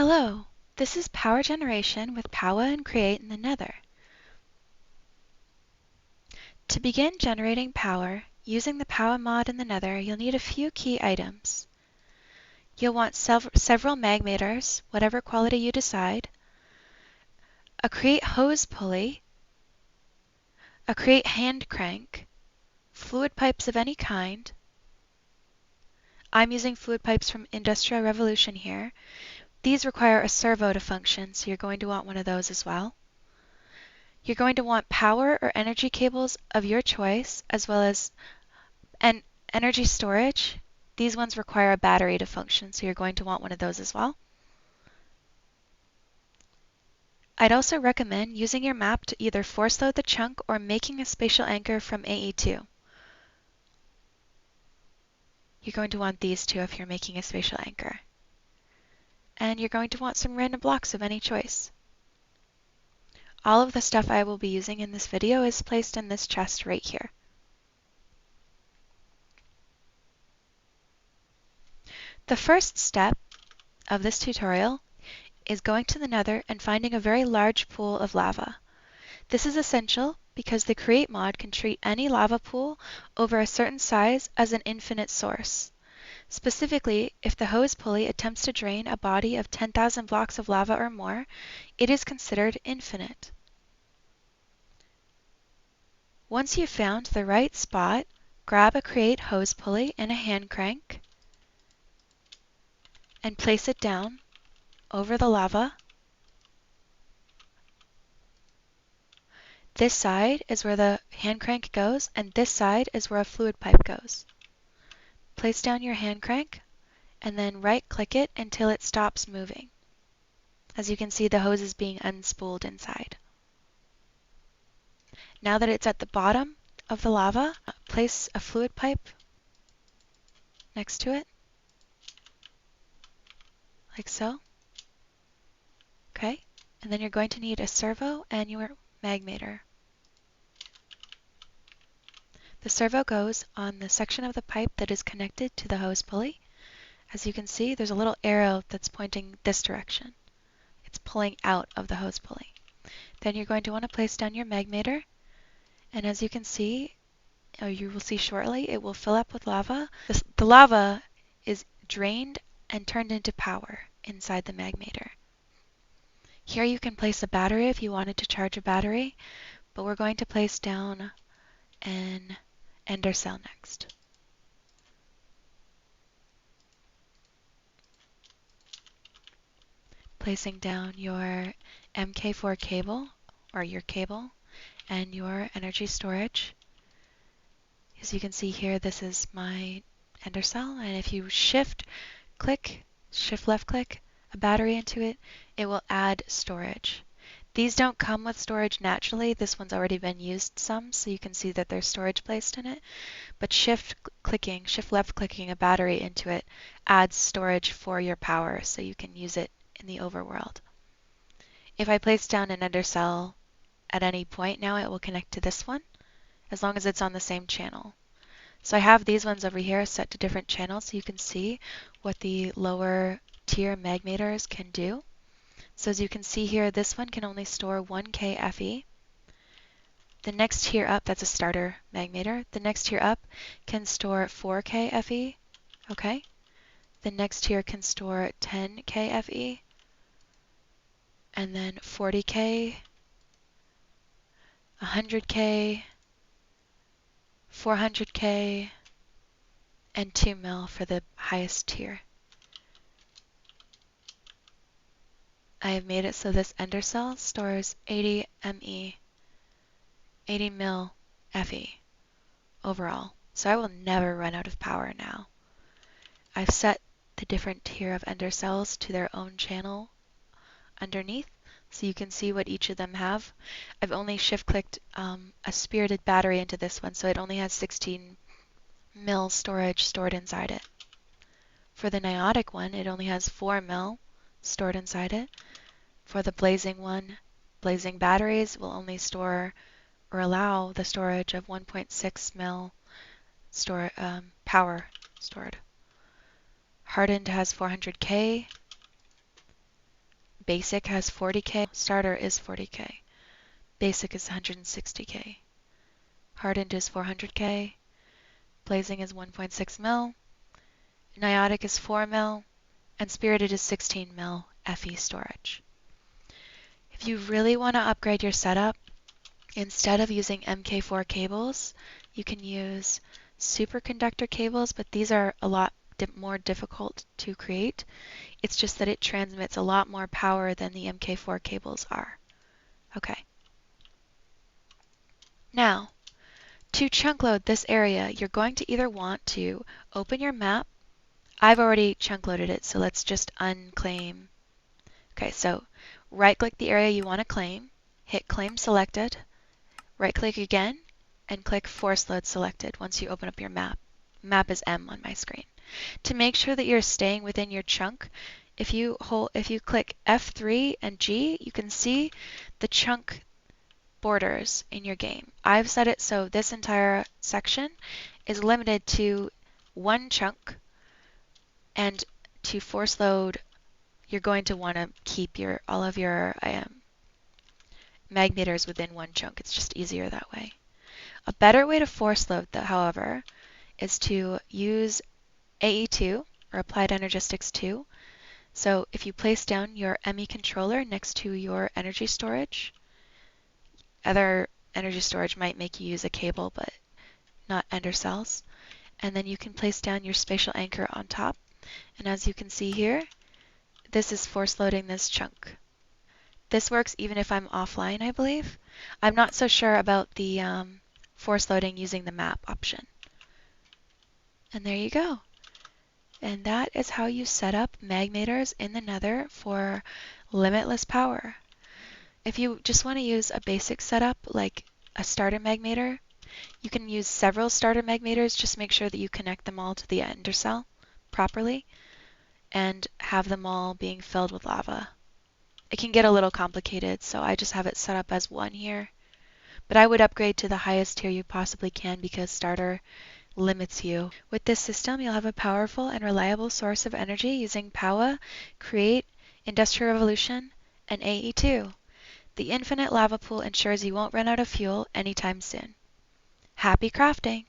Hello, this is power generation with Powah and Create in the Nether. To begin generating power using the Powah mod in the Nether, you'll need a few key items. You'll want several Magmators, whatever quality you decide, a Create Hose Pulley, a Create Hand Crank, fluid pipes of any kind. I'm using fluid pipes from Industrial Revolution here. These require a servo to function, so you're going to want one of those as well. You're going to want power or energy cables of your choice, as well as energy storage. These ones require a battery to function, so you're going to want one of those as well. I'd also recommend using your map to either force load the chunk or making a spatial anchor from AE2. You're going to want these two if you're making a spatial anchor. And you're going to want some random blocks of any choice. All of the stuff I will be using in this video is placed in this chest right here. The first step of this tutorial is going to the Nether and finding a very large pool of lava. This is essential because the Create mod can treat any lava pool over a certain size as an infinite source. Specifically, if the hose pulley attempts to drain a body of 10,000 blocks of lava or more, it is considered infinite. Once you've found the right spot, grab a Create hose pulley and a hand crank and place it down over the lava. This side is where the hand crank goes, and this side is where a fluid pipe goes. Place down your hand crank and then right-click it until it stops moving. As you can see, the hose is being unspooled inside. Now that it's at the bottom of the lava, place a fluid pipe next to it, like so. Okay, and then you're going to need a servo and your Magmator. The servo goes on the section of the pipe that is connected to the hose pulley. As you can see, there's a little arrow that's pointing this direction. It's pulling out of the hose pulley. Then you're going to want to place down your Magmator, and as you can see, or you will see shortly, it will fill up with lava. The lava is drained and turned into power inside the Magmator. Here you can place a battery if you wanted to charge a battery, but we're going to place down an ender cell next. Placing down your MK4 cable, or your cable, and your energy storage. As you can see here, this is my ender cell, and if you shift left click a battery into it, it will add storage. These don't come with storage naturally. This one's already been used some, so you can see that there's storage placed in it. But shift left clicking a battery into it adds storage for your power, so you can use it in the overworld. If I place down an ender cell at any point now, it will connect to this one, as long as it's on the same channel. So I have these ones over here set to different channels, so you can see what the lower tier Magmators can do. So as you can see here, this one can only store 1K FE. The next tier up, that's a starter Magmator. The next tier up can store 4K FE. Okay. The next tier can store 10K FE. And then 40K, 100K, 400K, and 2 mil for the highest tier. I have made it so this ender cell stores 80 ME, 80 mil FE overall. So I will never run out of power now. I've set the different tier of ender cells to their own channel underneath, so you can see what each of them have. I've only shift-clicked a spirited battery into this one, so it only has 16 mil storage stored inside it. For the Niotic one, it only has 4 mil stored inside it. For the blazing one, blazing batteries will only store or allow the storage of 1.6 mil power stored. Hardened has 400K. basic has 40k, starter is 40k, basic is 160k, hardened is 400k, blazing is 1.6 mil, Niotic is 4 mil, and spirited is 16 mil FE storage. If you really want to upgrade your setup, instead of using MK4 cables, you can use superconductor cables, but these are a lot more difficult to create. It's just that it transmits a lot more power than the MK4 cables are. Okay. Now, to chunk load this area, you're going to either want to open your map. I've already chunk loaded it, so let's just unclaim. Okay, so right-click the area you want to claim, hit Claim Selected, right-click again, and click Force Load Selected once you open up your map. Map is M on my screen. To make sure that you're staying within your chunk, if you click F3 and G, you can see the chunk borders in your game. I've set it so this entire section is limited to one chunk, and to force load, you're going to want to keep all of your Magmators within one chunk. It's just easier that way. A better way to force load, though, however, is to use AE2, or Applied Energistics 2. So if you place down your ME controller next to your energy storage, other energy storage might make you use a cable, but not ender cells. And then you can place down your spatial anchor on top. And as you can see here, this is force loading this chunk. This works even if I'm offline, I believe. I'm not so sure about the force loading using the map option. And there you go. And that is how you set up Magmators in the Nether for limitless power. If you just want to use a basic setup like a starter Magmator, you can use several starter Magmators. Just make sure that you connect them all to the ender cell properly and have them all being filled with lava. It can get a little complicated, so I just have it set up as one here. But I would upgrade to the highest tier you possibly can because starter limits you. With this system, you'll have a powerful and reliable source of energy using Powah, Create, Industrial Revolution, and AE2. The infinite lava pool ensures you won't run out of fuel anytime soon. Happy crafting!